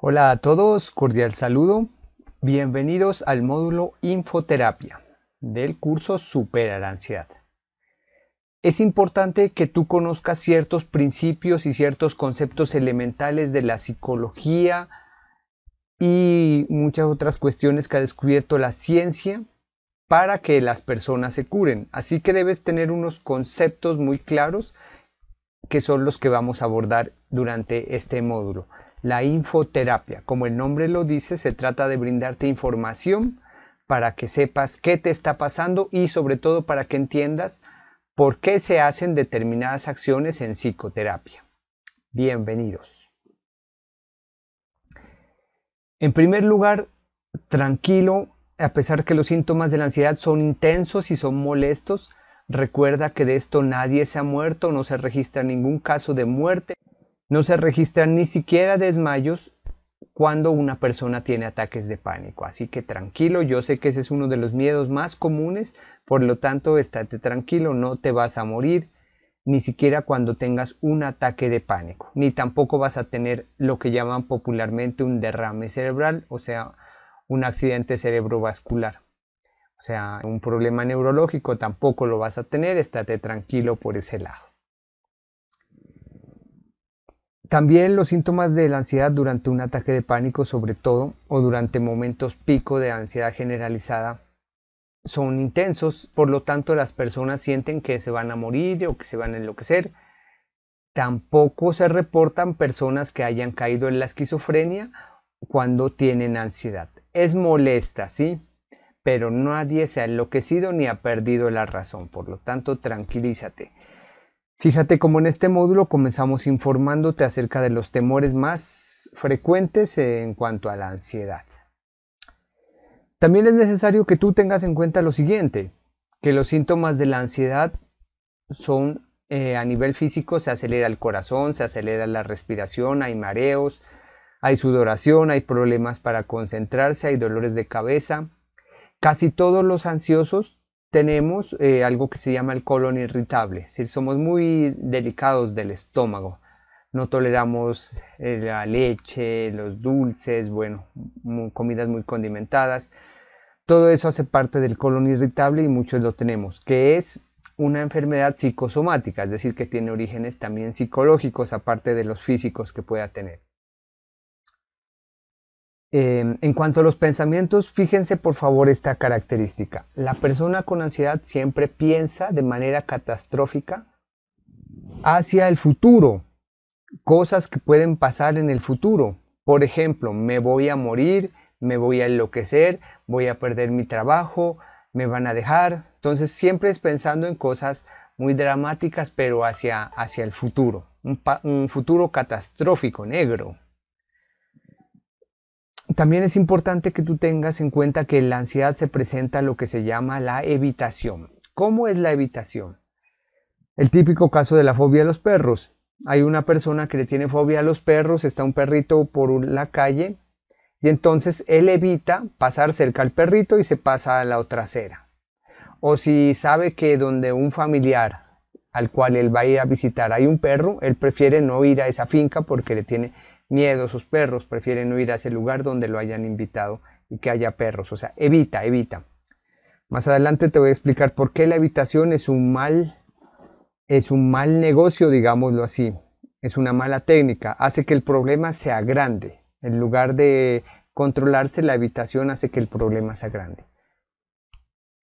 Hola a todos, cordial saludo. Bienvenidos al módulo Infoterapia del curso Supera la Ansiedad. Es importante que tú conozcas ciertos principios y ciertos conceptos elementales de la psicología y muchas otras cuestiones que ha descubierto la ciencia para que las personas se curen. Así que debes tener unos conceptos muy claros que son los que vamos a abordar durante este módulo. La infoterapia, como el nombre lo dice, se trata de brindarte información para que sepas qué te está pasando y sobre todo para que entiendas por qué se hacen determinadas acciones en psicoterapia. Bienvenidos. En primer lugar, tranquilo, a pesar que los síntomas de la ansiedad son intensos y son molestos, recuerda que de esto nadie se ha muerto, no se registra ningún caso de muerte. No se registran ni siquiera desmayos cuando una persona tiene ataques de pánico. Así que tranquilo, yo sé que ese es uno de los miedos más comunes, por lo tanto, estate tranquilo, no te vas a morir, ni siquiera cuando tengas un ataque de pánico, ni tampoco vas a tener lo que llaman popularmente un derrame cerebral, o sea, un accidente cerebrovascular. O sea, un problema neurológico tampoco lo vas a tener, estate tranquilo por ese lado. También los síntomas de la ansiedad durante un ataque de pánico, sobre todo, o durante momentos pico de ansiedad generalizada, son intensos, por lo tanto las personas sienten que se van a morir o que se van a enloquecer. Tampoco se reportan personas que hayan caído en la esquizofrenia cuando tienen ansiedad. Es molesta, sí, pero nadie se ha enloquecido ni ha perdido la razón, por lo tanto tranquilízate. Fíjate cómo en este módulo comenzamos informándote acerca de los temores más frecuentes en cuanto a la ansiedad. También es necesario que tú tengas en cuenta lo siguiente, que los síntomas de la ansiedad son a nivel físico, se acelera el corazón, se acelera la respiración, hay mareos, hay sudoración, hay problemas para concentrarse, hay dolores de cabeza. Casi todos los ansiosos tenemos algo que se llama el colon irritable, es decir, somos muy delicados del estómago, no toleramos la leche, los dulces, bueno, comidas muy condimentadas, todo eso hace parte del colon irritable y muchos lo tenemos, que es una enfermedad psicosomática, es decir, que tiene orígenes también psicológicos aparte de los físicos que pueda tener. En cuanto a los pensamientos, fíjense por favor esta característica. La persona con ansiedad siempre piensa de manera catastrófica hacia el futuro, cosas que pueden pasar en el futuro. Por ejemplo, me voy a morir, me voy a enloquecer, voy a perder mi trabajo, me van a dejar. Entonces siempre es pensando en cosas muy dramáticas, pero hacia el futuro, un futuro catastrófico, negro. También es importante que tú tengas en cuenta que la ansiedad se presenta lo que se llama la evitación. ¿Cómo es la evitación? El típico caso de la fobia a los perros. Hay una persona que le tiene fobia a los perros, está un perrito por la calle y entonces él evita pasar cerca al perrito y se pasa a la otra acera. O si sabe que donde un familiar al cual él va a ir a visitar hay un perro, él prefiere no ir a esa finca porque le tiene miedo a sus perros, prefieren no ir a ese lugar donde lo hayan invitado y que haya perros, o sea, evita. Más adelante te voy a explicar por qué la evitación es un mal negocio, digámoslo así, es una mala técnica, hace que el problema sea grande, en lugar de controlarse, la evitación hace que el problema sea grande.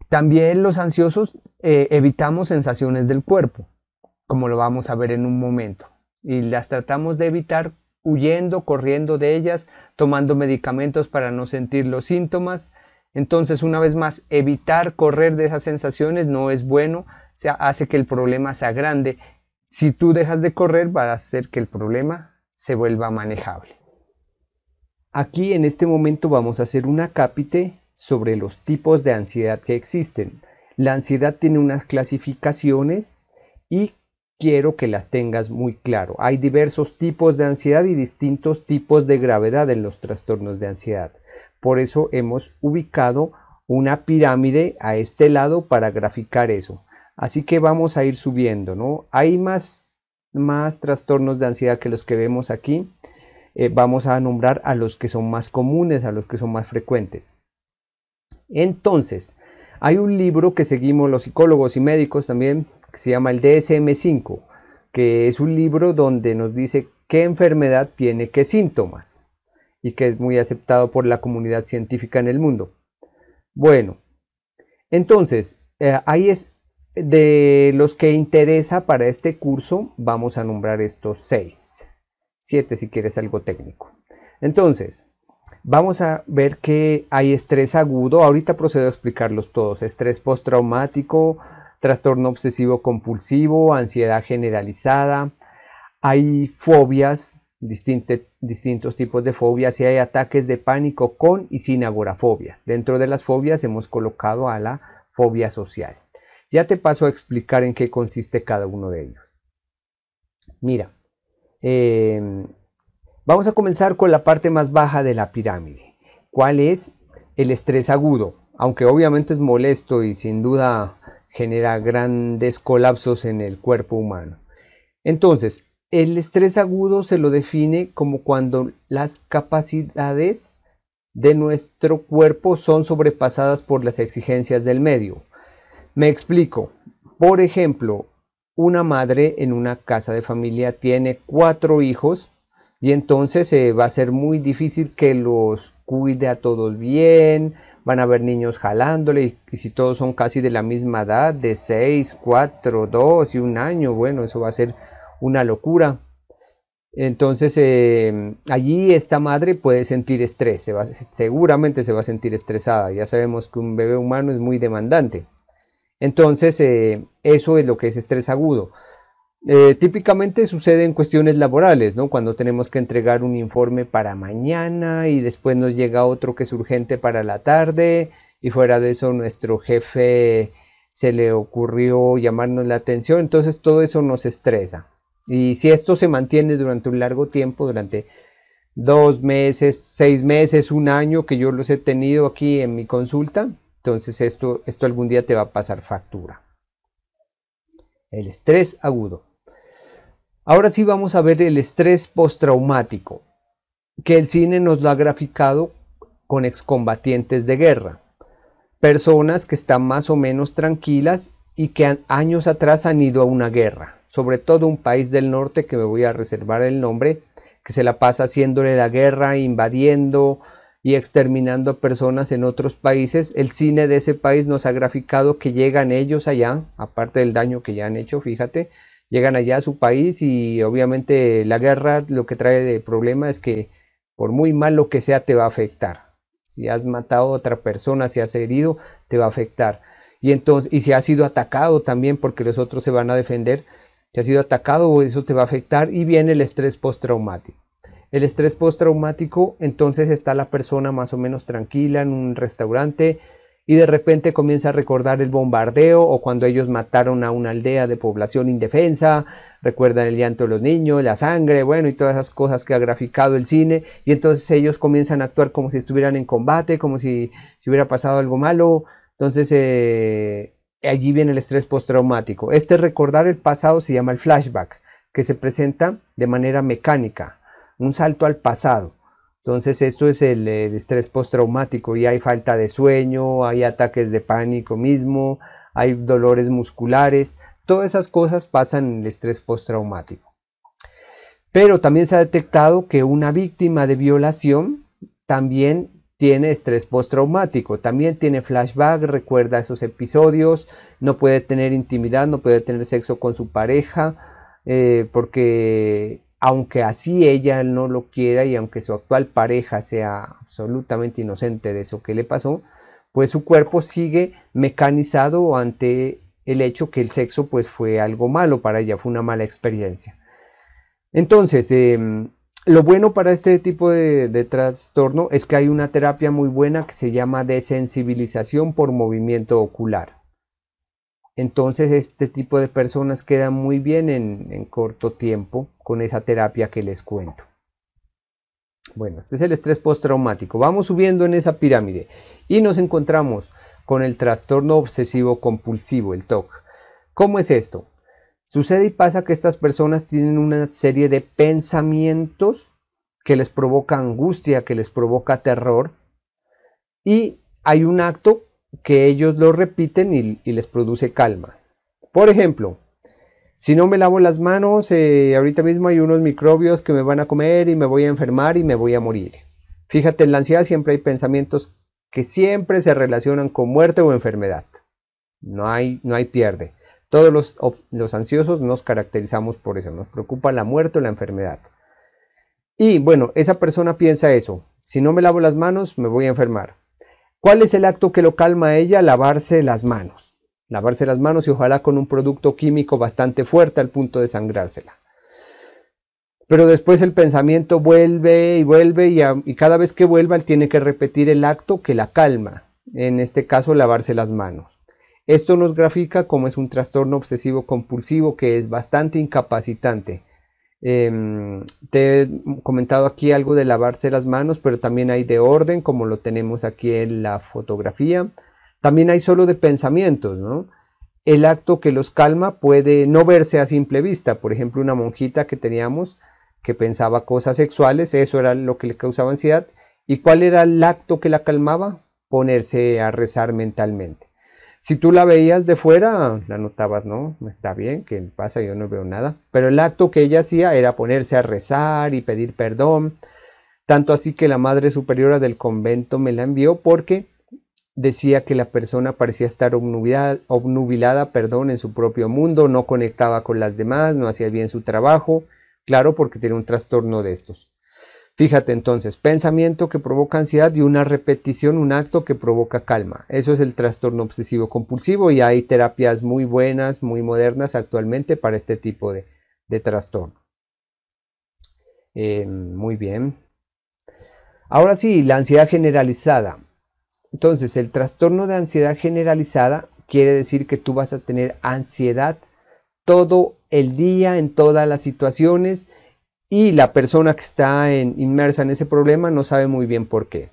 También los ansiosos evitamos sensaciones del cuerpo, como lo vamos a ver en un momento, y las tratamos de evitar huyendo, corriendo de ellas, tomando medicamentos para no sentir los síntomas. Entonces, una vez más, evitar correr de esas sensaciones no es bueno, hace que el problema sea grande. Si tú dejas de correr, va a hacer que el problema se vuelva manejable. Aquí en este momento vamos a hacer un acápite sobre los tipos de ansiedad que existen. La ansiedad tiene unas clasificaciones y quiero que las tengas muy claro. Hay diversos tipos de ansiedad y distintos tipos de gravedad en los trastornos de ansiedad. Por eso hemos ubicado una pirámide a este lado para graficar eso. Así que vamos a ir subiendo, ¿no? Hay más trastornos de ansiedad que los que vemos aquí. vamos a nombrar a los que son más comunes, a los que son más frecuentes. Entonces, hay un libro que seguimos los psicólogos y médicos también, que se llama el DSM-5, que es un libro donde nos dice qué enfermedad tiene qué síntomas y que es muy aceptado por la comunidad científica en el mundo. Bueno, entonces, ahí es de los que interesa para este curso, vamos a nombrar estos 6, 7 si quieres algo técnico. Entonces, vamos a ver que hay estrés agudo, ahorita procedo a explicarlos todos: estrés postraumático, trastorno obsesivo compulsivo, ansiedad generalizada, hay fobias, distintos tipos de fobias, y hay ataques de pánico con y sin agorafobias. Dentro de las fobias hemos colocado a la fobia social. Ya te paso a explicar en qué consiste cada uno de ellos. Mira, vamos a comenzar con la parte más baja de la pirámide. ¿Cuál es el estrés agudo? Aunque obviamente es molesto y sin duda genera grandes colapsos en el cuerpo humano. Entonces, el estrés agudo se lo define como cuando las capacidades de nuestro cuerpo son sobrepasadas por las exigencias del medio. Me explico. Por ejemplo, una madre en una casa de familia tiene 4 hijos y entonces va a ser muy difícil que los cuide a todos bien. Van a haber niños jalándole y si todos son casi de la misma edad, de 6, 4, 2 y 1 año, bueno, eso va a ser una locura. Entonces allí esta madre puede sentir estrés, seguramente se va a sentir estresada. Ya sabemos que un bebé humano es muy demandante. Entonces eso es lo que es estrés agudo. Típicamente sucede en cuestiones laborales, ¿no? Cuando tenemos que entregar un informe para mañana y después nos llega otro que es urgente para la tarde, y fuera de eso nuestro jefe se le ocurrió llamarnos la atención, entonces todo eso nos estresa. Y si esto se mantiene durante un largo tiempo, durante 2 meses, 6 meses, 1 año, que yo los he tenido aquí en mi consulta, entonces esto algún día te va a pasar factura. El estrés agudo. Ahora sí vamos a ver el estrés postraumático, que el cine nos lo ha graficado con excombatientes de guerra. Personas que están más o menos tranquilas y que años atrás han ido a una guerra. Sobre todo un país del norte, que me voy a reservar el nombre, que se la pasa haciéndole la guerra, invadiendo y exterminando personas en otros países. El cine de ese país nos ha graficado que llegan ellos allá, aparte del daño que ya han hecho, fíjate, llegan allá a su país y obviamente la guerra lo que trae de problema es que por muy malo que sea te va a afectar. Si has matado a otra persona, si has herido, te va a afectar. Y si has sido atacado también, porque los otros se van a defender, si has sido atacado, eso te va a afectar. Y viene el estrés postraumático. El estrés postraumático, entonces está la persona más o menos tranquila en un restaurante y de repente comienza a recordar el bombardeo o cuando ellos mataron a una aldea de población indefensa, recuerdan el llanto de los niños, la sangre, bueno, y todas esas cosas que ha graficado el cine, y entonces ellos comienzan a actuar como si estuvieran en combate, como si hubiera pasado algo malo. Entonces allí viene el estrés postraumático. Este recordar el pasado se llama el flashback, que se presenta de manera mecánica, un salto al pasado. Entonces esto es el estrés postraumático, y hay falta de sueño, hay ataques de pánico mismo, hay dolores musculares, todas esas cosas pasan en el estrés postraumático. Pero también se ha detectado que una víctima de violación también tiene estrés postraumático, también tiene flashback, recuerda esos episodios, no puede tener intimidad, no puede tener sexo con su pareja, porque aunque así ella no lo quiera y aunque su actual pareja sea absolutamente inocente de eso que le pasó, pues su cuerpo sigue mecanizado ante el hecho que el sexo pues fue algo malo para ella, fue una mala experiencia. Entonces, lo bueno para este tipo de trastorno es que hay una terapia muy buena que se llama desensibilización por movimiento ocular. Entonces este tipo de personas quedan muy bien en corto tiempo con esa terapia que les cuento. Bueno, este es el estrés postraumático. Vamos subiendo en esa pirámide y nos encontramos con el trastorno obsesivo compulsivo, el TOC. ¿Cómo es esto? Sucede y pasa que estas personas tienen una serie de pensamientos que les provoca angustia, que les provoca terror, y hay un acto que ellos lo repiten y les produce calma. Por ejemplo, si no me lavo las manos, ahorita mismo hay unos microbios que me van a comer y me voy a enfermar y me voy a morir. Fíjate, en la ansiedad siempre hay pensamientos que siempre se relacionan con muerte o enfermedad. No hay pierde. Todos los ansiosos nos caracterizamos por eso, nos preocupa la muerte o la enfermedad. Y bueno, esa persona piensa eso, si no me lavo las manos me voy a enfermar. ¿Cuál es el acto que lo calma a ella? Lavarse las manos. Lavarse las manos y ojalá con un producto químico bastante fuerte al punto de sangrársela. Pero después el pensamiento vuelve y vuelve y cada vez que vuelva él tiene que repetir el acto que la calma. En este caso, lavarse las manos. Esto nos grafica cómo es un trastorno obsesivo compulsivo que es bastante incapacitante. Te he comentado aquí algo de lavarse las manos, pero también hay de orden, como lo tenemos aquí en la fotografía. También hay solo de pensamientos, ¿no? El acto que los calma puede no verse a simple vista. Por ejemplo, una monjita que teníamos que pensaba cosas sexuales, eso era lo que le causaba ansiedad. ¿Y cuál era el acto que la calmaba? Ponerse a rezar mentalmente. Si tú la veías de fuera, la notabas, ¿no? Está bien, ¿qué pasa? Yo no veo nada. Pero el acto que ella hacía era ponerse a rezar y pedir perdón. Tanto así que la Madre Superiora del convento me la envió porque decía que la persona parecía estar obnubilada, en su propio mundo, no conectaba con las demás, no hacía bien su trabajo. Claro, porque tiene un trastorno de estos. Fíjate entonces, pensamiento que provoca ansiedad y una repetición, un acto que provoca calma. Eso es el trastorno obsesivo compulsivo y hay terapias muy buenas, muy modernas actualmente para este tipo de trastorno. Muy bien. Ahora sí, la ansiedad generalizada. Entonces, el trastorno de ansiedad generalizada quiere decir que tú vas a tener ansiedad todo el día, en todas las situaciones, y la persona que está inmersa en ese problema no sabe muy bien por qué.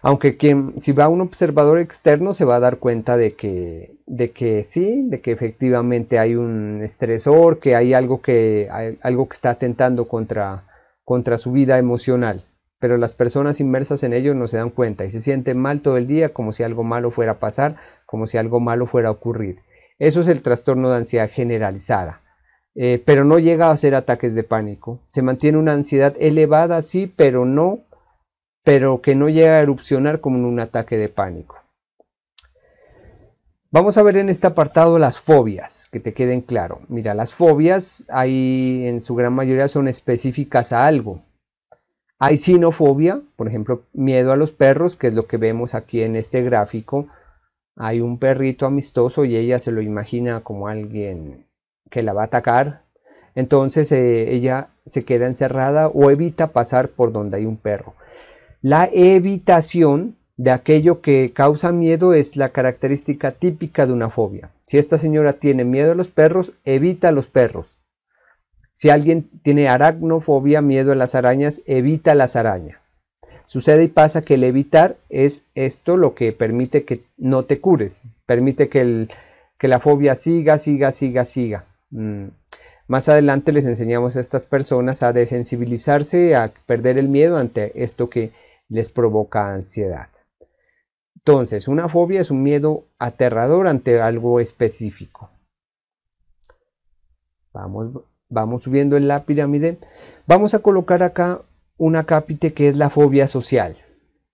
Aunque si va un observador externo se va a dar cuenta de que efectivamente hay un estresor, que hay algo que está atentando contra su vida emocional. Pero las personas inmersas en ello no se dan cuenta y se sienten mal todo el día, como si algo malo fuera a pasar, como si algo malo fuera a ocurrir. Eso es el trastorno de ansiedad generalizada. Pero no llega a ser ataques de pánico. Se mantiene una ansiedad elevada, sí, pero que no llega a erupcionar como en un ataque de pánico. Vamos a ver en este apartado las fobias, que te queden claro. Mira, las fobias ahí en su gran mayoría son específicas a algo. Hay sinofobia, por ejemplo, miedo a los perros, que es lo que vemos aquí en este gráfico. Hay un perrito amistoso y ella se lo imagina como alguien que la va a atacar. Entonces ella se queda encerrada o evita pasar por donde hay un perro. La evitación de aquello que causa miedo es la característica típica de una fobia. Si esta señora tiene miedo a los perros, evita a los perros. Si alguien tiene aracnofobia, miedo a las arañas, evita las arañas. Sucede y pasa que el evitar es esto lo que permite que no te cures, permite que la fobia siga. Más adelante les enseñamos a estas personas a desensibilizarse, a perder el miedo ante esto que les provoca ansiedad. Entonces, una fobia es un miedo aterrador ante algo específico. Vamos subiendo en la pirámide. Vamos a colocar acá una cápite que es la fobia social,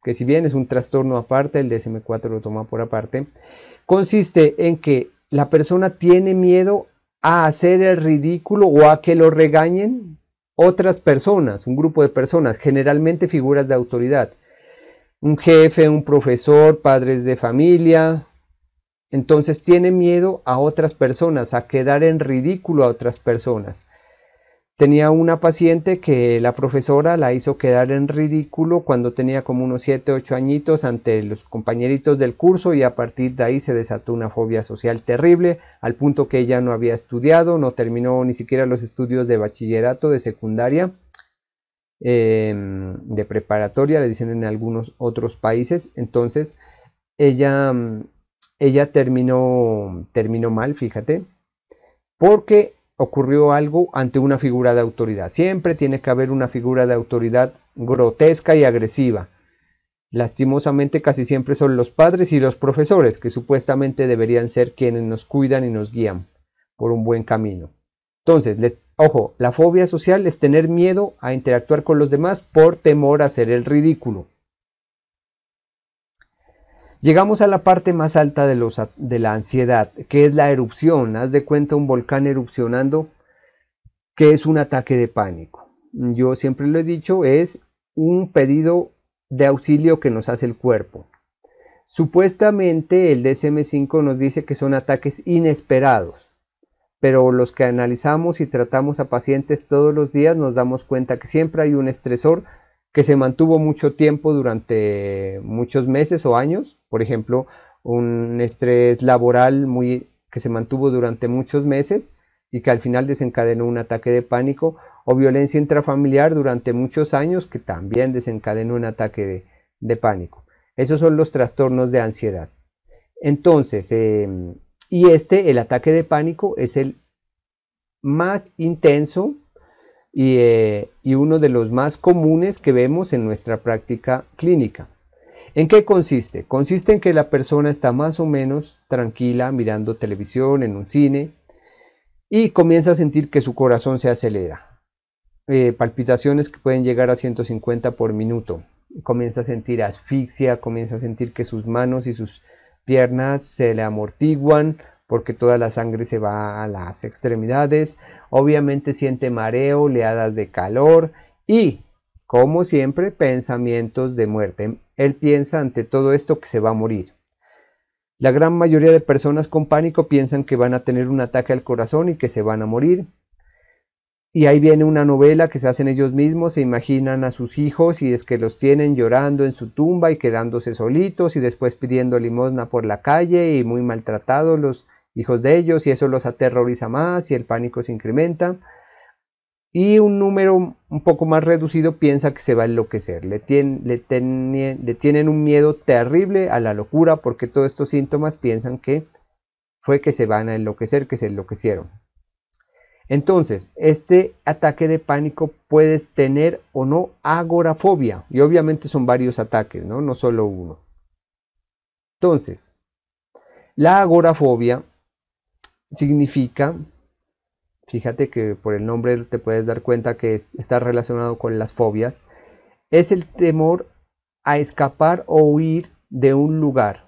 que si bien es un trastorno aparte, el DSM-4 lo toma por aparte, consiste en que la persona tiene miedo a hacer el ridículo o a que lo regañen otras personas, un grupo de personas, generalmente figuras de autoridad, un jefe, un profesor, padres de familia. Entonces tiene miedo a otras personas, a quedar en ridículo a otras personas. Tenía una paciente que la profesora la hizo quedar en ridículo cuando tenía como unos 7, 8 añitos ante los compañeritos del curso y a partir de ahí se desató una fobia social terrible, al punto que ella no había estudiado, no terminó ni siquiera los estudios de bachillerato, de secundaria, de preparatoria, le dicen en algunos otros países. Entonces ella terminó mal, fíjate, porque ocurrió algo ante una figura de autoridad. Siempre tiene que haber una figura de autoridad grotesca y agresiva. Lastimosamente casi siempre son los padres y los profesores, que supuestamente deberían ser quienes nos cuidan y nos guían por un buen camino. Entonces, ojo, la fobia social es tener miedo a interactuar con los demás por temor a hacer el ridículo. Llegamos a la parte más alta de la ansiedad, que es la erupción. Haz de cuenta un volcán erupcionando, que es un ataque de pánico. Yo siempre lo he dicho, es un pedido de auxilio que nos hace el cuerpo. Supuestamente el DSM-5 nos dice que son ataques inesperados, pero los que analizamos y tratamos a pacientes todos los días nos damos cuenta que siempre hay un estresor que se mantuvo mucho tiempo durante muchos meses o años. Por ejemplo, un estrés laboral que se mantuvo durante muchos meses y que al final desencadenó un ataque de pánico, o violencia intrafamiliar durante muchos años que también desencadenó un ataque de pánico. Esos son los trastornos de ansiedad. Entonces, el ataque de pánico es el más intenso y uno de los más comunes que vemos en nuestra práctica clínica. ¿En qué consiste? Consiste en que la persona está más o menos tranquila mirando televisión en un cine y comienza a sentir que su corazón se acelera. Palpitaciones que pueden llegar a 150 por minuto. Comienza a sentir asfixia, comienza a sentir que sus manos y sus piernas se le amortiguan porque toda la sangre se va a las extremidades. Obviamente siente mareo, oleadas de calor y, como siempre, pensamientos de muerte. Él piensa ante todo esto que se va a morir. La gran mayoría de personas con pánico piensan que van a tener un ataque al corazón y que se van a morir. Y ahí viene una novela que se hacen ellos mismos, se imaginan a sus hijos y es que los tienen llorando en su tumba y quedándose solitos y después pidiendo limosna por la calle y muy maltratados los hijos de ellos, y eso los aterroriza más y el pánico se incrementa. Y un número un poco más reducido piensa que se va a enloquecer. Le tienen un miedo terrible a la locura porque todos estos síntomas piensan que fue que se van a enloquecer, que se enloquecieron. Entonces, este ataque de pánico puedes tener o no agorafobia, y obviamente son varios ataques, no solo uno. Entonces, la agorafobia significa, fíjate que por el nombre te puedes dar cuenta que está relacionado con las fobias, es el temor a escapar o huir de un lugar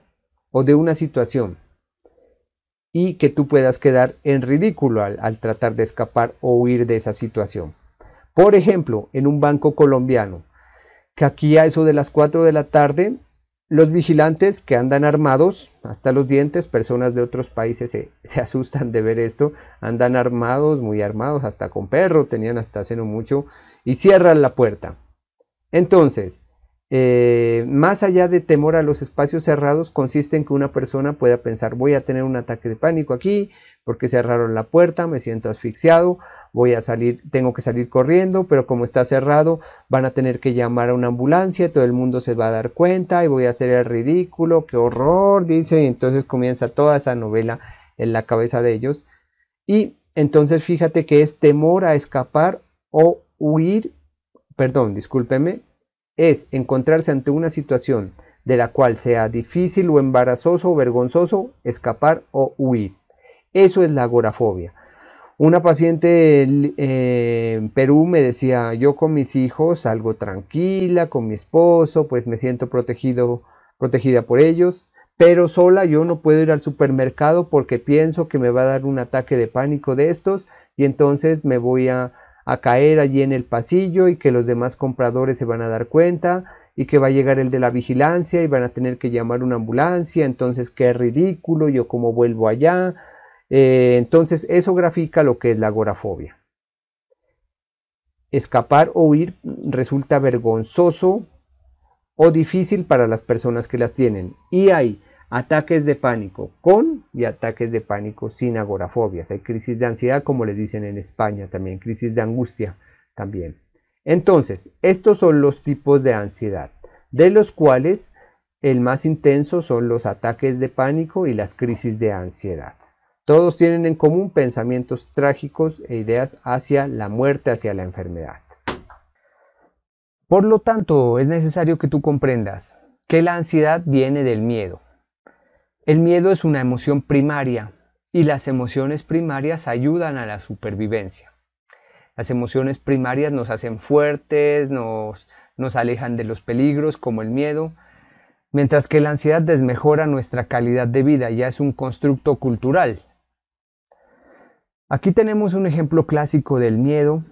o de una situación, y que tú puedas quedar en ridículo al tratar de escapar o huir de esa situación. Por ejemplo, en un banco colombiano, que aquí a eso de las 4 de la tarde, los vigilantes que andan armados hasta los dientes, personas de otros países se asustan de ver esto, andan armados, muy armados, hasta con perro, tenían hasta hace no mucho, y cierran la puerta. Entonces, más allá de temor a los espacios cerrados, consiste en que una persona pueda pensar: voy a tener un ataque de pánico aquí porque cerraron la puerta, me siento asfixiado, voy a salir, tengo que salir corriendo, pero como está cerrado van a tener que llamar a una ambulancia, todo el mundo se va a dar cuenta y voy a hacer el ridículo, qué horror, dice, y entonces comienza toda esa novela en la cabeza de ellos. Y entonces fíjate que es temor a escapar o huir, perdón, discúlpeme, es encontrarse ante una situación de la cual sea difícil o embarazoso o vergonzoso escapar o huir. Eso es la agorafobia. Una paciente en Perú me decía: yo con mis hijos salgo tranquila, con mi esposo, pues me siento protegida por ellos, pero sola yo no puedo ir al supermercado porque pienso que me va a dar un ataque de pánico de estos y entonces me voy a caer allí en el pasillo y que los demás compradores se van a dar cuenta y que va a llegar el de la vigilancia y van a tener que llamar una ambulancia, entonces qué ridículo, yo cómo vuelvo allá. Entonces eso grafica lo que es la agorafobia. Escapar o huir resulta vergonzoso o difícil para las personas que las tienen, y hay ataques de pánico con y ataques de pánico sin agorafobias. Hay crisis de ansiedad, como le dicen en España también, crisis de angustia también. Entonces, estos son los tipos de ansiedad, de los cuales el más intenso son los ataques de pánico y las crisis de ansiedad. Todos tienen en común pensamientos trágicos e ideas hacia la muerte, hacia la enfermedad. Por lo tanto, es necesario que tú comprendas que la ansiedad viene del miedo. El miedo es una emoción primaria y las emociones primarias ayudan a la supervivencia. Las emociones primarias nos hacen fuertes, nos alejan de los peligros como el miedo, mientras que la ansiedad desmejora nuestra calidad de vida, ya es un constructo cultural. Aquí tenemos un ejemplo clásico del miedo,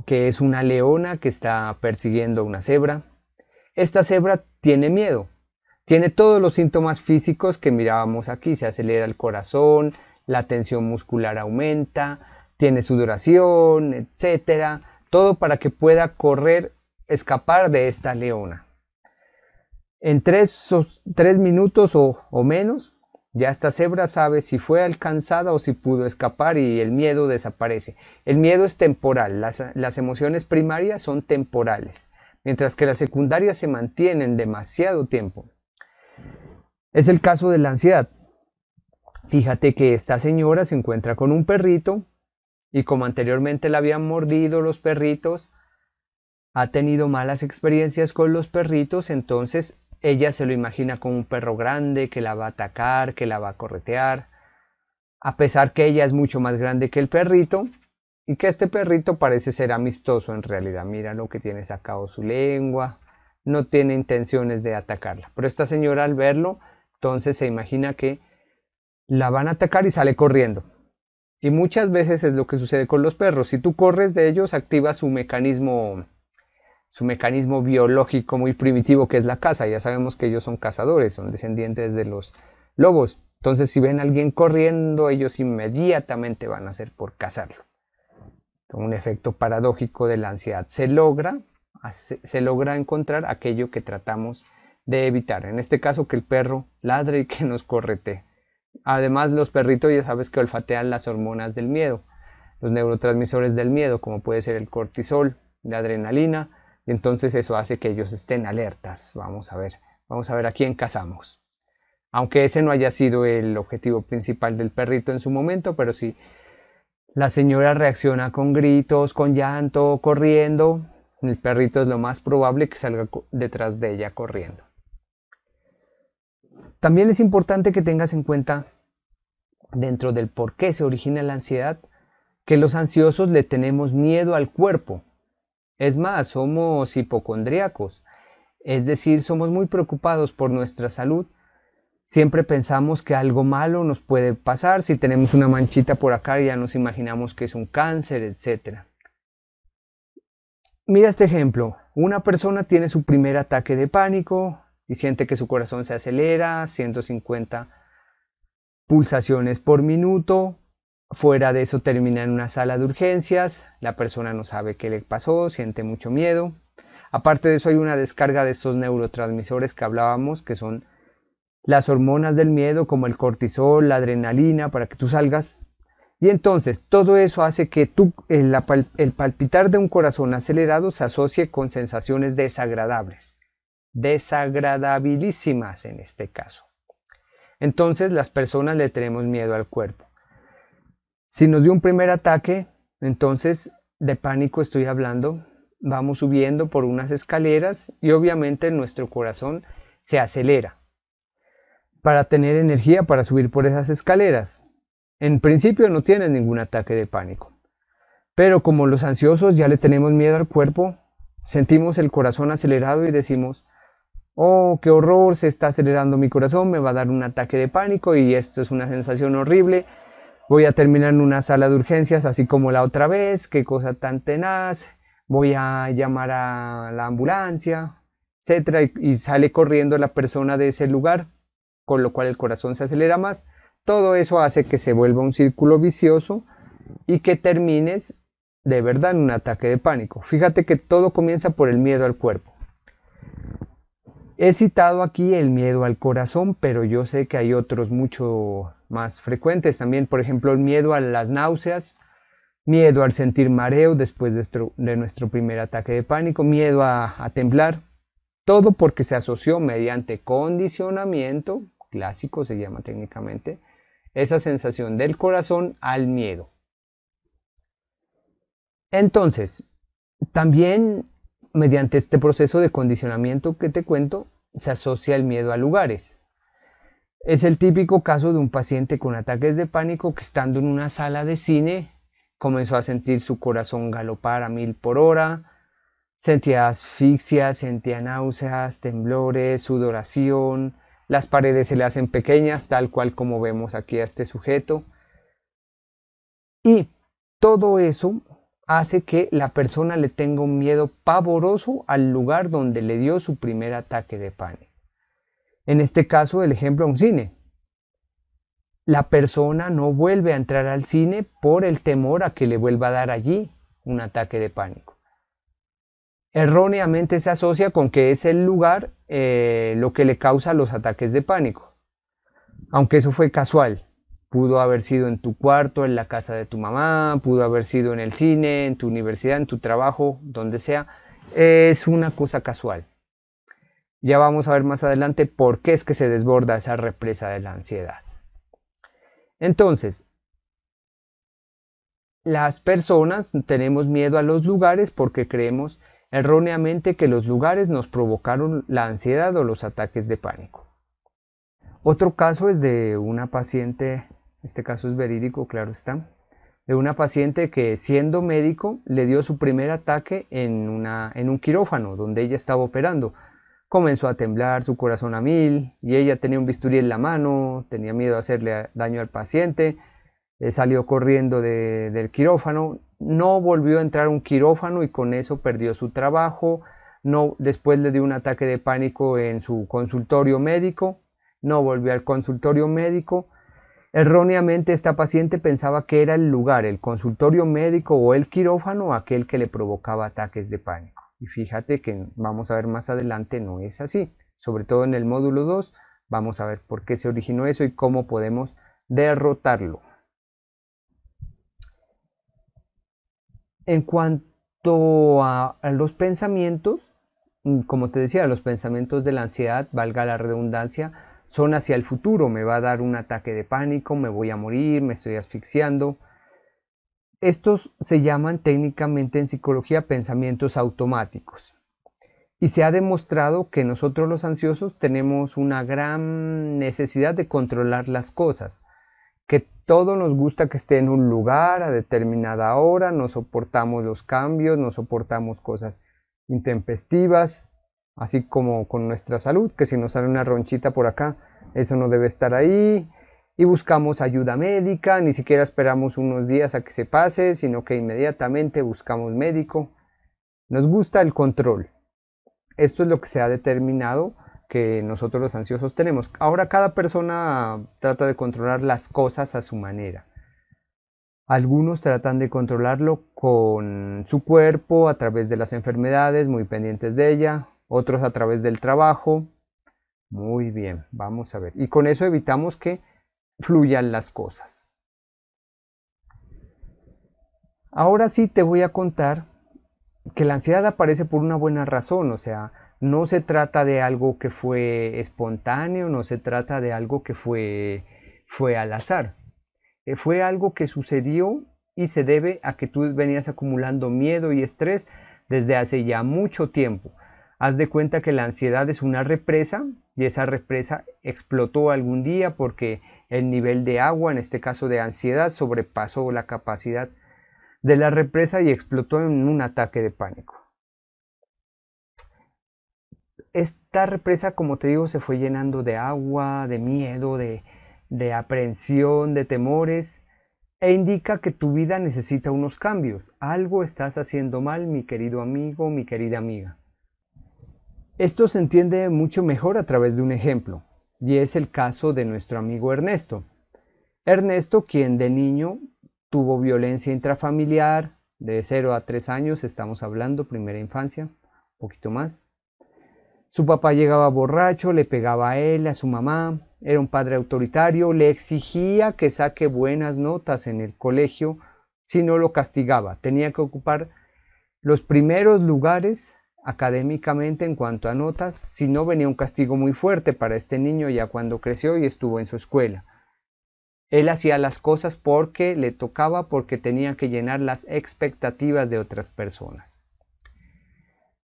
que es una leona que está persiguiendo a una cebra. Esta cebra tiene miedo, tiene todos los síntomas físicos que mirábamos aquí, se acelera el corazón, la tensión muscular aumenta, tiene sudoración, etcétera, todo para que pueda correr, escapar de esta leona. En 3 minutos o menos, ya esta cebra sabe si fue alcanzada o si pudo escapar y el miedo desaparece. El miedo es temporal, las emociones primarias son temporales, mientras que las secundarias se mantienen demasiado tiempo. Es el caso de la ansiedad. Fíjate que esta señora se encuentra con un perrito y como anteriormente la habían mordido los perritos, ha tenido malas experiencias con los perritos, entonces ella se lo imagina como un perro grande que la va a atacar, que la va a corretear, a pesar que ella es mucho más grande que el perrito y que este perrito parece ser amistoso en realidad. Mira lo que tiene sacado su lengua, no tiene intenciones de atacarla. Pero esta señora al verlo, entonces se imagina que la van a atacar y sale corriendo. Y muchas veces es lo que sucede con los perros. Si tú corres de ellos, activa su mecanismo biológico muy primitivo que es la caza. Ya sabemos que ellos son cazadores, son descendientes de los lobos. Entonces si ven a alguien corriendo, ellos inmediatamente van a hacer por cazarlo. Un efecto paradójico de la ansiedad. Se logra encontrar aquello que tratamos de evitar. En este caso que el perro ladre y que nos corretee. Además los perritos ya sabes que olfatean las hormonas del miedo, los neurotransmisores del miedo, como puede ser el cortisol, la adrenalina, y entonces eso hace que ellos estén alertas. Vamos a ver a quién cazamos. Aunque ese no haya sido el objetivo principal del perrito en su momento, pero si la señora reacciona con gritos, con llanto, corriendo, el perrito es lo más probable que salga detrás de ella corriendo. También es importante que tengas en cuenta, dentro del por qué se origina la ansiedad, que los ansiosos le tenemos miedo al cuerpo. Es más, somos hipocondríacos, es decir, somos muy preocupados por nuestra salud. Siempre pensamos que algo malo nos puede pasar, si tenemos una manchita por acá ya nos imaginamos que es un cáncer, etc. Mira este ejemplo, una persona tiene su primer ataque de pánico y siente que su corazón se acelera, 150 pulsaciones por minuto. Fuera de eso termina en una sala de urgencias, la persona no sabe qué le pasó, siente mucho miedo. Aparte de eso hay una descarga de estos neurotransmisores que hablábamos, que son las hormonas del miedo como el cortisol, la adrenalina, para que tú salgas. Y entonces todo eso hace que el palpitar de un corazón acelerado se asocie con sensaciones desagradables, desagradabilísimas en este caso. Entonces las personas le tenemos miedo al cuerpo. Si nos dio un primer ataque, entonces de pánico estoy hablando, vamos subiendo por unas escaleras y obviamente nuestro corazón se acelera para tener energía para subir por esas escaleras. En principio no tienes ningún ataque de pánico, pero como los ansiosos ya le tenemos miedo al cuerpo, sentimos el corazón acelerado y decimos: oh, qué horror, se está acelerando mi corazón, me va a dar un ataque de pánico y esto es una sensación horrible. Voy a terminar en una sala de urgencias así como la otra vez, qué cosa tan tenaz, voy a llamar a la ambulancia, etcétera, y sale corriendo la persona de ese lugar, con lo cual el corazón se acelera más. Todo eso hace que se vuelva un círculo vicioso y que termines de verdad en un ataque de pánico. Fíjate que todo comienza por el miedo al cuerpo. He citado aquí el miedo al corazón, pero yo sé que hay otros mucho más frecuentes también. Por ejemplo, el miedo a las náuseas, miedo al sentir mareo después de nuestro primer ataque de pánico, miedo a temblar. Todo porque se asoció mediante condicionamiento, clásico se llama técnicamente, esa sensación del corazón al miedo. Entonces, también mediante este proceso de condicionamiento que te cuento, se asocia el miedo a lugares. Es el típico caso de un paciente con ataques de pánico que estando en una sala de cine comenzó a sentir su corazón galopar a 1000 por hora, sentía asfixia, sentía náuseas, temblores, sudoración, las paredes se le hacen pequeñas, tal cual como vemos aquí a este sujeto. Y todo eso hace que la persona le tenga un miedo pavoroso al lugar donde le dio su primer ataque de pánico. En este caso, el ejemplo, un cine. La persona no vuelve a entrar al cine por el temor a que le vuelva a dar allí un ataque de pánico. Erróneamente se asocia con que es el lugar lo que le causa los ataques de pánico. Aunque eso fue casual. Pudo haber sido en tu cuarto, en la casa de tu mamá, pudo haber sido en el cine, en tu universidad, en tu trabajo, donde sea. Es una cosa casual. Ya vamos a ver más adelante por qué es que se desborda esa represa de la ansiedad. Entonces, las personas tenemos miedo a los lugares porque creemos erróneamente que los lugares nos provocaron la ansiedad o los ataques de pánico. Otro caso es de una paciente, este caso es verídico, claro está, de una paciente que siendo médico le dio su primer ataque en un quirófano donde ella estaba operando. Comenzó a temblar, su corazón a 1000 y ella tenía un bisturí en la mano, tenía miedo de hacerle daño al paciente, salió corriendo del quirófano, no volvió a entrar a un quirófano y con eso perdió su trabajo, después le dio un ataque de pánico en su consultorio médico, no volvió al consultorio médico. Erróneamente esta paciente pensaba que era el lugar, el consultorio médico o el quirófano aquel que le provocaba ataques de pánico. Y fíjate que vamos a ver más adelante no es así. Sobre todo en el módulo 2 vamos a ver por qué se originó eso y cómo podemos derrotarlo. En cuanto a los pensamientos, como te decía, los pensamientos de la ansiedad, valga la redundancia, son hacia el futuro. Me va a dar un ataque de pánico, me voy a morir, me estoy asfixiando. Estos se llaman técnicamente en psicología pensamientos automáticos. Y se ha demostrado que nosotros los ansiosos tenemos una gran necesidad de controlar las cosas, que todo nos gusta que esté en un lugar a determinada hora, no soportamos los cambios, no soportamos cosas intempestivas, así como con nuestra salud, que si nos sale una ronchita por acá, eso no debe estar ahí. Y buscamos ayuda médica, ni siquiera esperamos unos días a que se pase, sino que inmediatamente buscamos médico. Nos gusta el control. Esto es lo que se ha determinado que nosotros los ansiosos tenemos. Ahora cada persona trata de controlar las cosas a su manera. Algunos tratan de controlarlo con su cuerpo, a través de las enfermedades, muy pendientes de ella. Otros a través del trabajo. Muy bien, vamos a ver. Y con eso evitamos que fluyan las cosas. Ahora sí te voy a contar que la ansiedad aparece por una buena razón, o sea, no se trata de algo que fue espontáneo, no se trata de algo que fue al azar. Fue algo que sucedió y se debe a que tú venías acumulando miedo y estrés desde hace ya mucho tiempo. Haz de cuenta que la ansiedad es una represa y esa represa explotó algún día porque el nivel de agua, en este caso de ansiedad, sobrepasó la capacidad de la represa y explotó en un ataque de pánico. Esta represa, como te digo, se fue llenando de agua, de miedo, de aprehensión, de temores, e indica que tu vida necesita unos cambios. Algo estás haciendo mal, mi querido amigo, mi querida amiga. Esto se entiende mucho mejor a través de un ejemplo, y es el caso de nuestro amigo Ernesto. Ernesto, quien de niño tuvo violencia intrafamiliar, de 0 a 3 años, estamos hablando, primera infancia, un poquito más. Su papá llegaba borracho, le pegaba a él, a su mamá, era un padre autoritario, le exigía que saque buenas notas en el colegio, si no lo castigaba. Tenía que ocupar los primeros lugares académicamente en cuanto a notas, si no venía un castigo muy fuerte para este niño ya cuando creció y estuvo en su escuela. Él hacía las cosas porque le tocaba, porque tenía que llenar las expectativas de otras personas.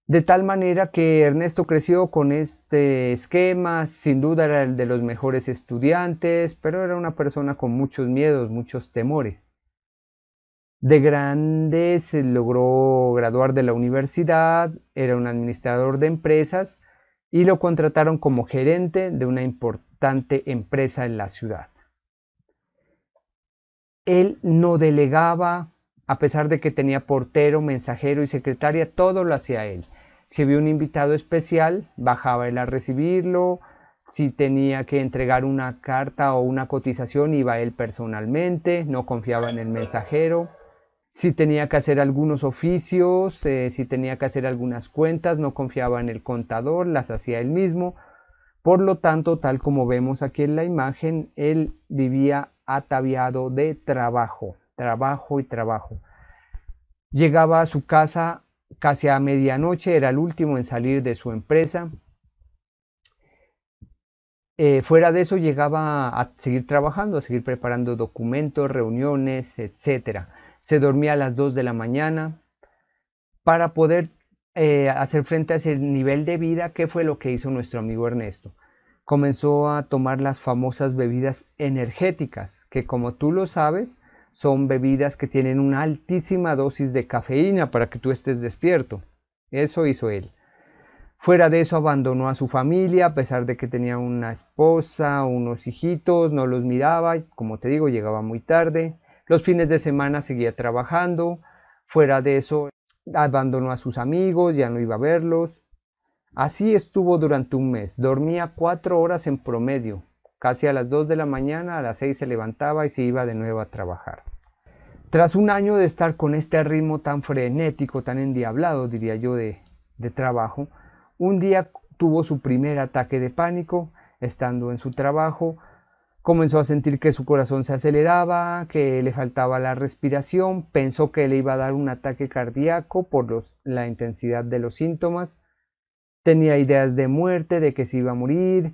De tal manera que Ernesto creció con este esquema, sin duda era el de los mejores estudiantes, pero era una persona con muchos miedos, muchos temores. De grande se logró graduar de la universidad, era un administrador de empresas y lo contrataron como gerente de una importante empresa en la ciudad. Él no delegaba, a pesar de que tenía portero, mensajero y secretaria, todo lo hacía él. Si había un invitado especial, bajaba él a recibirlo. Si tenía que entregar una carta o una cotización, iba él personalmente, no confiaba en el mensajero. Si tenía que hacer algunos oficios, si tenía que hacer algunas cuentas, no confiaba en el contador, las hacía él mismo. Por lo tanto, tal como vemos aquí en la imagen, él vivía ataviado de trabajo, trabajo y trabajo. Llegaba a su casa casi a medianoche, era el último en salir de su empresa. Fuera de eso llegaba a seguir trabajando, a seguir preparando documentos, reuniones, etc. Se dormía a las 2 de la mañana para poder hacer frente a ese nivel de vida. ¿Qué fue lo que hizo nuestro amigo Ernesto? Comenzó a tomar las famosas bebidas energéticas, que como tú lo sabes, son bebidas que tienen una altísima dosis de cafeína para que tú estés despierto. Eso hizo él. Fuera de eso abandonó a su familia, a pesar de que tenía una esposa, unos hijitos, no los miraba, como te digo, llegaba muy tarde. Los fines de semana seguía trabajando. Fuera de eso abandonó a sus amigos, ya no iba a verlos. Así estuvo durante un mes, dormía 4 horas en promedio, casi a las 2 de la mañana, a las 6 se levantaba y se iba de nuevo a trabajar. Tras un año de estar con este ritmo tan frenético, tan endiablado, diría yo, de trabajo, un día tuvo su primer ataque de pánico, estando en su trabajo. Comenzó a sentir que su corazón se aceleraba, que le faltaba la respiración, pensó que le iba a dar un ataque cardíaco por la intensidad de los síntomas. Tenía ideas de muerte, de que se iba a morir,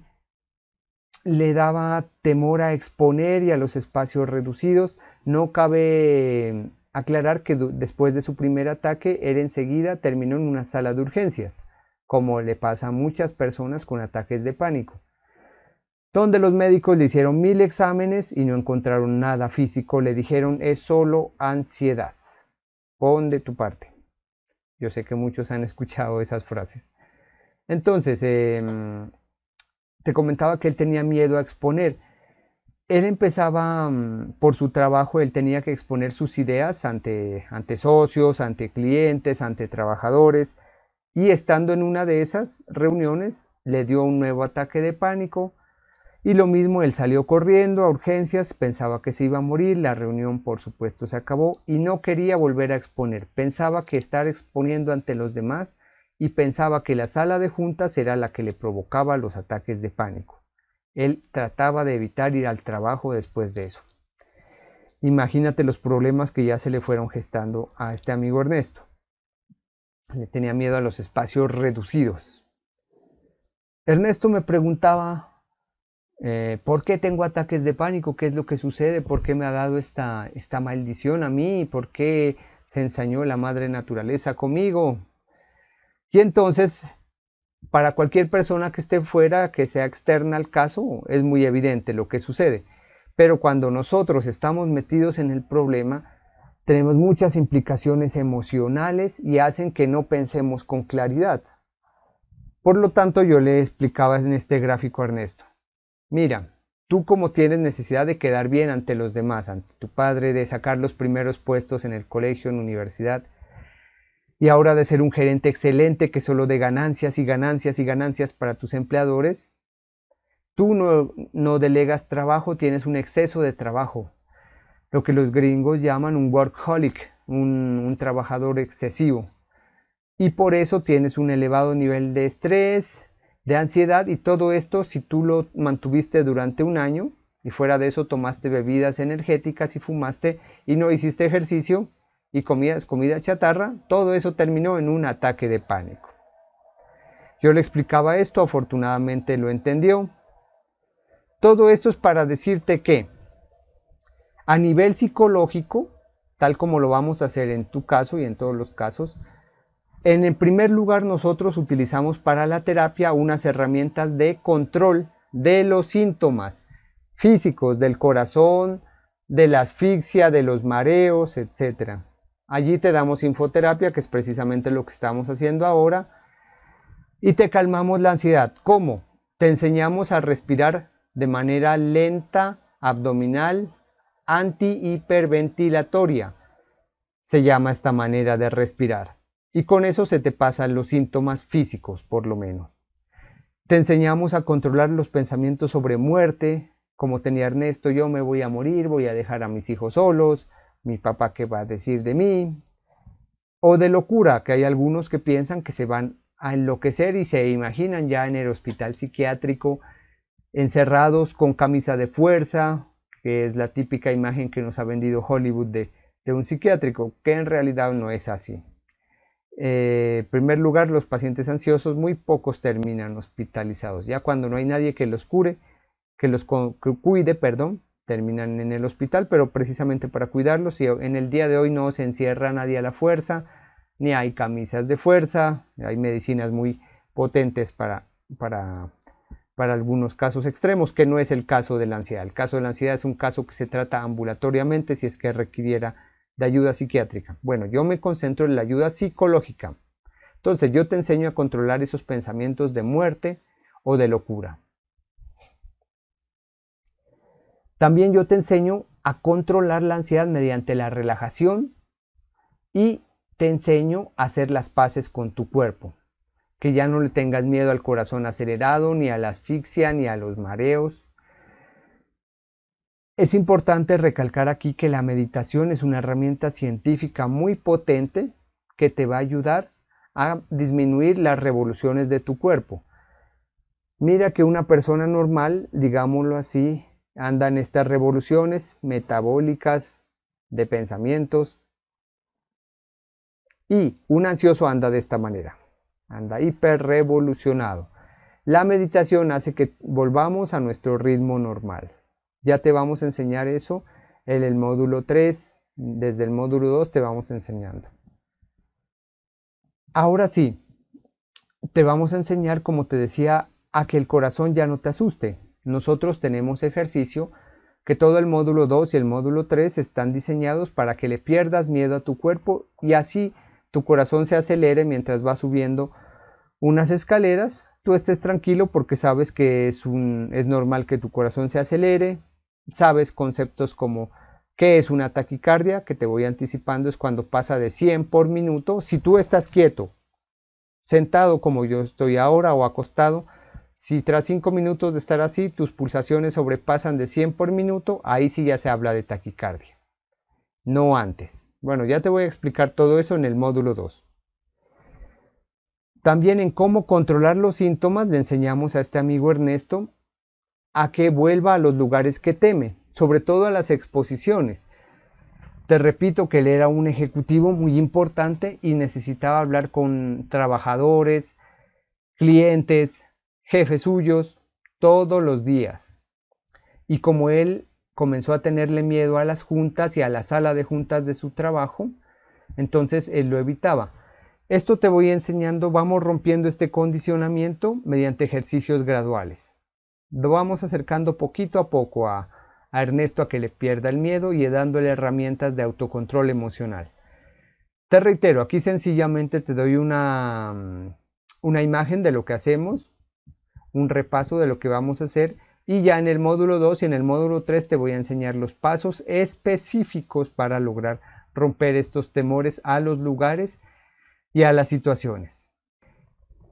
le daba temor a exponer y a los espacios reducidos. No cabe aclarar que después de su primer ataque, él enseguida terminó en una sala de urgencias, como le pasa a muchas personas con ataques de pánico, donde los médicos le hicieron 1000 exámenes y no encontraron nada físico. Le dijeron: es solo ansiedad, pon de tu parte. Yo sé que muchos han escuchado esas frases. Entonces, te comentaba que él tenía miedo a exponer. Él empezaba, por su trabajo, él tenía que exponer sus ideas ante socios, ante clientes, ante trabajadores. Y estando en una de esas reuniones, le dio un nuevo ataque de pánico. Y lo mismo, él salió corriendo a urgencias, pensaba que se iba a morir. La reunión, por supuesto, se acabó y no quería volver a exponer. Pensaba que estar exponiendo ante los demás, y pensaba que la sala de juntas era la que le provocaba los ataques de pánico. Él trataba de evitar ir al trabajo después de eso. Imagínate los problemas que ya se le fueron gestando a este amigo Ernesto. Le tenía miedo a los espacios reducidos. Ernesto me preguntaba: ¿por qué tengo ataques de pánico? ¿Qué es lo que sucede? ¿Por qué me ha dado esta maldición a mí? ¿Por qué se ensañó la madre naturaleza conmigo? Y entonces, para cualquier persona que esté fuera, que sea externa al caso, es muy evidente lo que sucede. Pero cuando nosotros estamos metidos en el problema, tenemos muchas implicaciones emocionales y hacen que no pensemos con claridad. Por lo tanto, yo le explicaba en este gráfico a Ernesto: mira, tú como tienes necesidad de quedar bien ante los demás, ante tu padre, de sacar los primeros puestos en el colegio, en la universidad, y ahora de ser un gerente excelente que solo de ganancias y ganancias y ganancias para tus empleadores, tú no delegas trabajo, tienes un exceso de trabajo, lo que los gringos llaman un workaholic, un trabajador excesivo. Y por eso tienes un elevado nivel de estrés, de ansiedad, y todo esto si tú lo mantuviste durante un año y fuera de eso tomaste bebidas energéticas y fumaste y no hiciste ejercicio y comías comida chatarra, todo eso terminó en un ataque de pánico. Yo le explicaba esto, afortunadamente lo entendió. Todo esto es para decirte que A nivel psicológico, tal como lo vamos a hacer en tu caso y en todos los casos, en el primer lugar nosotros utilizamos para la terapia unas herramientas de control de los síntomas físicos, del corazón, de la asfixia, de los mareos, etc. Allí te damos infoterapia, que es precisamente lo que estamos haciendo ahora, y te calmamos la ansiedad. ¿Cómo? Te enseñamos a respirar de manera lenta, abdominal, anti-hiperventilatoria. Se llama esta manera de respirar. Y con eso se te pasan los síntomas físicos, por lo menos. Te enseñamos a controlar los pensamientos sobre muerte, como tenía Ernesto: yo me voy a morir, voy a dejar a mis hijos solos, mi papá qué va a decir de mí. O de locura, que hay algunos que piensan que se van a enloquecer y se imaginan ya en el hospital psiquiátrico, encerrados con camisa de fuerza, que es la típica imagen que nos ha vendido Hollywood de un psiquiátrico, que en realidad no es así. En primer lugar, los pacientes ansiosos, muy pocos terminan hospitalizados. Ya cuando no hay nadie que los cure, que los cuide, terminan en el hospital, pero precisamente para cuidarlos. Y en el día de hoy no se encierra nadie a la fuerza, ni hay camisas de fuerza, hay medicinas muy potentes para algunos casos extremos, que no es el caso de la ansiedad. El caso de la ansiedad es un caso que se trata ambulatoriamente si es que requiriera de ayuda psiquiátrica. Bueno, yo me concentro en la ayuda psicológica. Entonces yo te enseño a controlar esos pensamientos de muerte o de locura. También yo te enseño a controlar la ansiedad mediante la relajación y te enseño a hacer las paces con tu cuerpo. Que ya no le tengas miedo al corazón acelerado, ni a la asfixia, ni a los mareos. Es importante recalcar aquí que la meditación es una herramienta científica muy potente que te va a ayudar a disminuir las revoluciones de tu cuerpo. Mira que una persona normal, digámoslo así, anda en estas revoluciones metabólicas de pensamientos, y un ansioso anda de esta manera, anda hiperrevolucionado. La meditación hace que volvamos a nuestro ritmo normal. Ya te vamos a enseñar eso en el módulo 3, desde el módulo 2 te vamos enseñando. Ahora sí, te vamos a enseñar, como te decía, a que el corazón ya no te asuste. Nosotros tenemos ejercicio que todo el módulo 2 y el módulo 3 están diseñados para que le pierdas miedo a tu cuerpo y así tu corazón se acelere mientras va subiendo unas escaleras. Tú estés tranquilo porque sabes que es normal que tu corazón se acelere. Sabes conceptos como qué es una taquicardia, que te voy anticipando, es cuando pasa de 100 por minuto. Si tú estás quieto, sentado como yo estoy ahora o acostado, si tras 5 minutos de estar así tus pulsaciones sobrepasan de 100 por minuto, ahí sí ya se habla de taquicardia, no antes. Bueno, ya te voy a explicar todo eso en el módulo 2. También en cómo controlar los síntomas le enseñamos a este amigo Ernesto a que vuelva a los lugares que teme, sobre todo a las exposiciones. Te repito que él era un ejecutivo muy importante y necesitaba hablar con trabajadores, clientes, jefes suyos, todos los días. Y como él comenzó a tenerle miedo a las juntas y a la sala de juntas de su trabajo, entonces él lo evitaba. Esto te voy enseñando, vamos rompiendo este condicionamiento mediante ejercicios graduales. Lo vamos acercando poquito a poco a Ernesto a que le pierda el miedo y dándole herramientas de autocontrol emocional. Te reitero, aquí sencillamente te doy una imagen de lo que hacemos, un repaso de lo que vamos a hacer, y ya en el módulo 2 y en el módulo 3 te voy a enseñar los pasos específicos para lograr romper estos temores a los lugares y a las situaciones.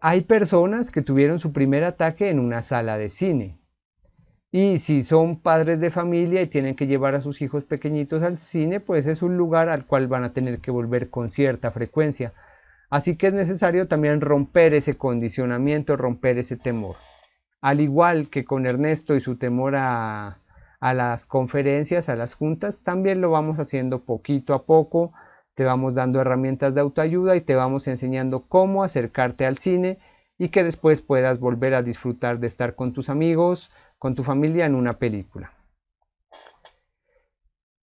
Hay personas que tuvieron su primer ataque en una sala de cine. Y si son padres de familia y tienen que llevar a sus hijos pequeñitos al cine, pues es un lugar al cual van a tener que volver con cierta frecuencia. Así que es necesario también romper ese condicionamiento, romper ese temor. Al igual que con Ernesto y su temor a las conferencias, a las juntas, también lo vamos haciendo poquito a poco. Te vamos dando herramientas de autoayuda y te vamos enseñando cómo acercarte al cine y que después puedas volver a disfrutar de estar con tus amigos, con tu familia en una película.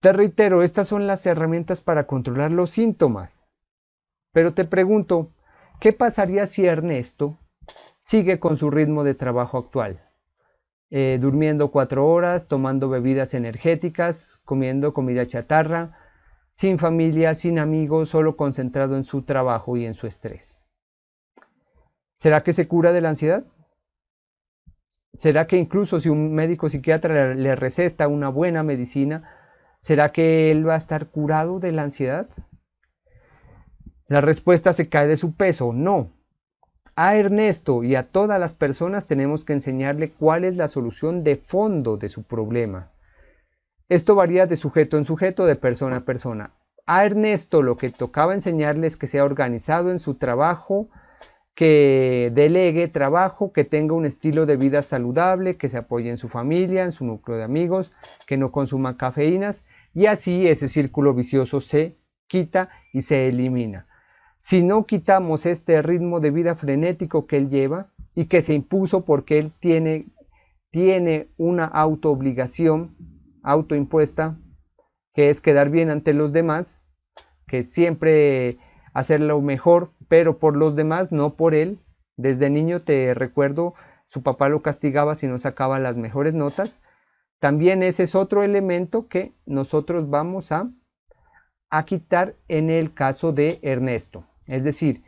Te reitero, estas son las herramientas para controlar los síntomas. Pero te pregunto, ¿qué pasaría si Ernesto sigue con su ritmo de trabajo actual? Durmiendo 4 horas, tomando bebidas energéticas, comiendo comida chatarra, sin familia, sin amigos, solo concentrado en su trabajo y en su estrés. ¿Será que se cura de la ansiedad? ¿Será que incluso si un médico psiquiatra le receta una buena medicina, será que él va a estar curado de la ansiedad? La respuesta se cae de su peso, no. A Ernesto y a todas las personas tenemos que enseñarle cuál es la solución de fondo de su problema. Esto varía de sujeto en sujeto, de persona a persona. A Ernesto lo que tocaba enseñarle es que sea organizado en su trabajo, que delegue trabajo, que tenga un estilo de vida saludable, que se apoye en su familia, en su núcleo de amigos, que no consuma cafeínas, y así ese círculo vicioso se quita y se elimina. Si no quitamos este ritmo de vida frenético que él lleva y que se impuso porque él tiene una autoobligación autoimpuesta, que es quedar bien ante los demás, que siempre hacer lo mejor, pero por los demás, no por él. Desde niño te recuerdo, su papá lo castigaba si no sacaba las mejores notas. También ese es otro elemento que nosotros vamos a quitar en el caso de Ernesto. Es decir,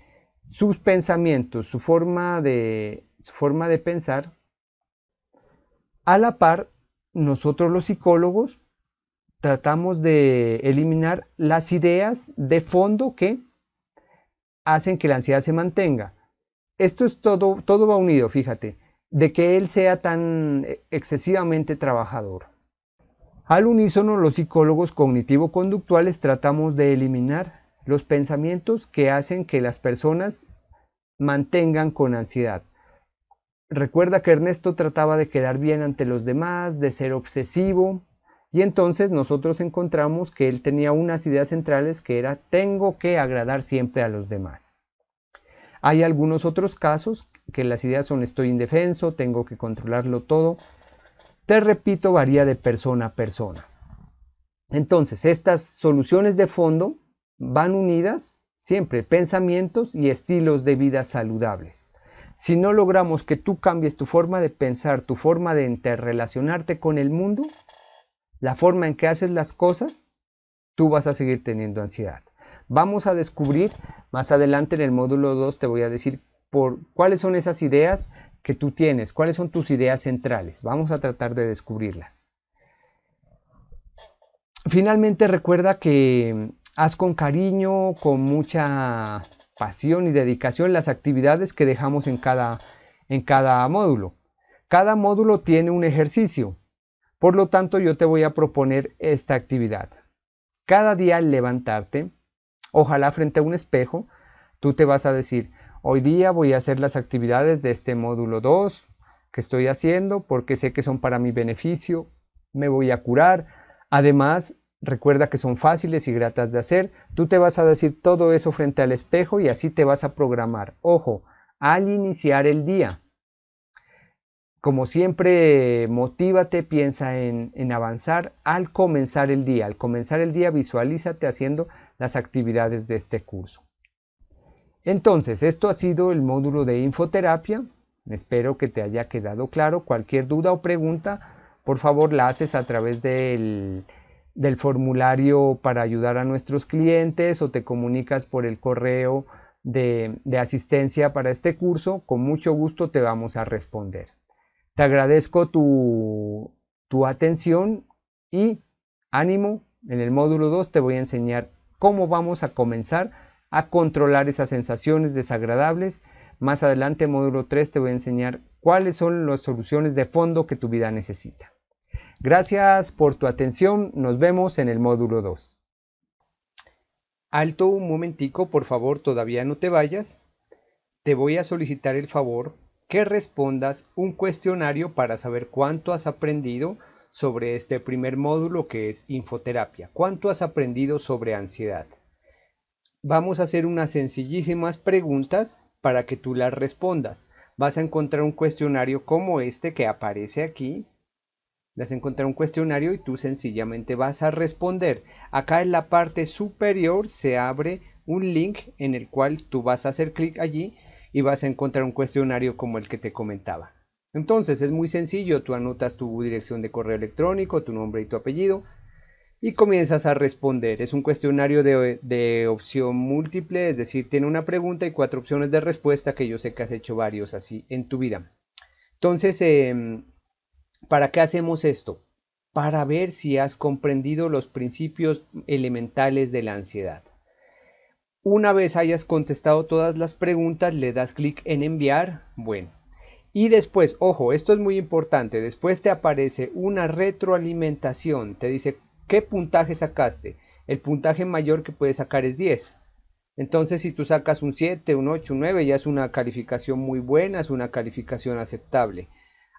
sus pensamientos, su forma de pensar, a la par, nosotros los psicólogos tratamos de eliminar las ideas de fondo que hacen que la ansiedad se mantenga. Esto es todo va unido, fíjate, de que él sea tan excesivamente trabajador. Al unísono, los psicólogos cognitivo-conductuales tratamos de eliminar los pensamientos que hacen que las personas mantengan con ansiedad. Recuerda que Ernesto trataba de quedar bien ante los demás, de ser obsesivo, y entonces nosotros encontramos que él tenía unas ideas centrales que era: tengo que agradar siempre a los demás. Hay algunos otros casos que las ideas son: estoy indefenso, tengo que controlarlo todo. Te repito, varía de persona a persona. Entonces, estas soluciones de fondo van unidas siempre, pensamientos y estilos de vida saludables. Si no logramos que tú cambies tu forma de pensar, tu forma de interrelacionarte con el mundo, la forma en que haces las cosas, tú vas a seguir teniendo ansiedad. Vamos a descubrir más adelante en el módulo 2, te voy a decir cuáles son esas ideas que tú tienes, cuáles son tus ideas centrales. Vamos a tratar de descubrirlas. Finalmente, recuerda que haz con cariño, con mucha pasión y dedicación las actividades que dejamos en cada módulo. Cada módulo tiene un ejercicio. Por lo tanto, yo te voy a proponer esta actividad. Cada día al levantarte, ojalá frente a un espejo, tú te vas a decir: hoy día voy a hacer las actividades de este módulo 2 que estoy haciendo porque sé que son para mi beneficio, me voy a curar. Además, recuerda que son fáciles y gratas de hacer. Tú te vas a decir todo eso frente al espejo y así te vas a programar. Ojo, al iniciar el día. Como siempre, motívate, piensa en avanzar al comenzar el día. Al comenzar el día, visualízate haciendo las actividades de este curso. Entonces, esto ha sido el módulo de infoterapia. Espero que te haya quedado claro. Cualquier duda o pregunta, por favor, la haces a través del formulario para ayudar a nuestros clientes o te comunicas por el correo de asistencia para este curso. Con mucho gusto te vamos a responder. Te agradezco tu atención y ánimo. En el módulo 2 te voy a enseñar cómo vamos a comenzar a controlar esas sensaciones desagradables. Más adelante, en módulo 3, te voy a enseñar cuáles son las soluciones de fondo que tu vida necesita. Gracias por tu atención. Nos vemos en el módulo 2. Alto un momentico, por favor, todavía no te vayas. Te voy a solicitar el favor que respondas un cuestionario para saber cuánto has aprendido sobre este primer módulo que es infoterapia. ¿Cuánto has aprendido sobre ansiedad? Vamos a hacer unas sencillísimas preguntas para que tú las respondas. Vas a encontrar un cuestionario como este que aparece aquí. Vas a encontrar un cuestionario y tú sencillamente vas a responder. Acá en la parte superior se abre un link en el cual tú vas a hacer clic allí y vas a encontrar un cuestionario como el que te comentaba. Entonces es muy sencillo, tú anotas tu dirección de correo electrónico, tu nombre y tu apellido y comienzas a responder. Es un cuestionario de opción múltiple, es decir, tiene una pregunta y 4 opciones de respuesta, que yo sé que has hecho varios así en tu vida. Entonces, ¿para qué hacemos esto? Para ver si has comprendido los principios elementales de la ansiedad. Una vez hayas contestado todas las preguntas, le das clic en enviar. Bueno, y después, ojo, esto es muy importante, después te aparece una retroalimentación, te dice qué puntaje sacaste. El puntaje mayor que puedes sacar es 10. Entonces, si tú sacas un 7, un 8, un 9, ya es una calificación muy buena, es una calificación aceptable.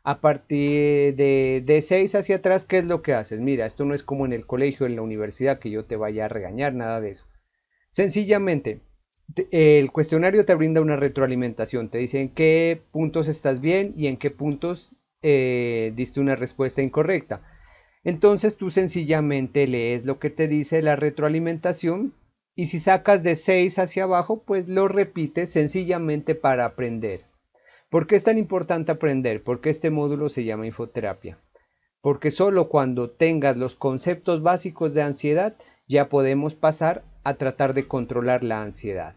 A partir de 6 hacia atrás, ¿qué es lo que haces? Mira, esto no es como en el colegio, en la universidad, que yo te vaya a regañar, nada de eso. Sencillamente, el cuestionario te brinda una retroalimentación, te dice en qué puntos estás bien y en qué puntos diste una respuesta incorrecta. Entonces tú sencillamente lees lo que te dice la retroalimentación y si sacas de 6 hacia abajo, pues lo repites sencillamente para aprender. ¿Por qué es tan importante aprender? Porque este módulo se llama infoterapia. Porque solo cuando tengas los conceptos básicos de ansiedad ya podemos pasar a tratar de controlar la ansiedad.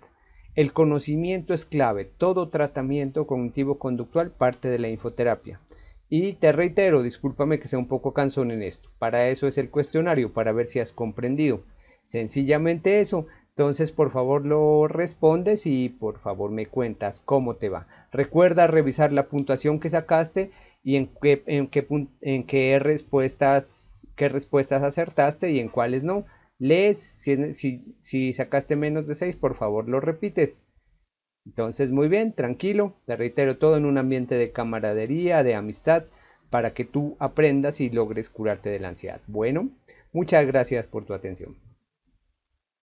El conocimiento es clave. Todo tratamiento cognitivo-conductual parte de la infoterapia. Y te reitero, discúlpame que sea un poco cansón en esto. Para eso es el cuestionario, para ver si has comprendido. Sencillamente eso. Entonces, por favor, lo respondes y por favor me cuentas cómo te va. Recuerda revisar la puntuación que sacaste y qué respuestas acertaste y en cuáles no. Lees, si sacaste menos de 6, por favor lo repites. Entonces, muy bien, tranquilo, te reitero, todo en un ambiente de camaradería, de amistad, para que tú aprendas y logres curarte de la ansiedad. Bueno, muchas gracias por tu atención.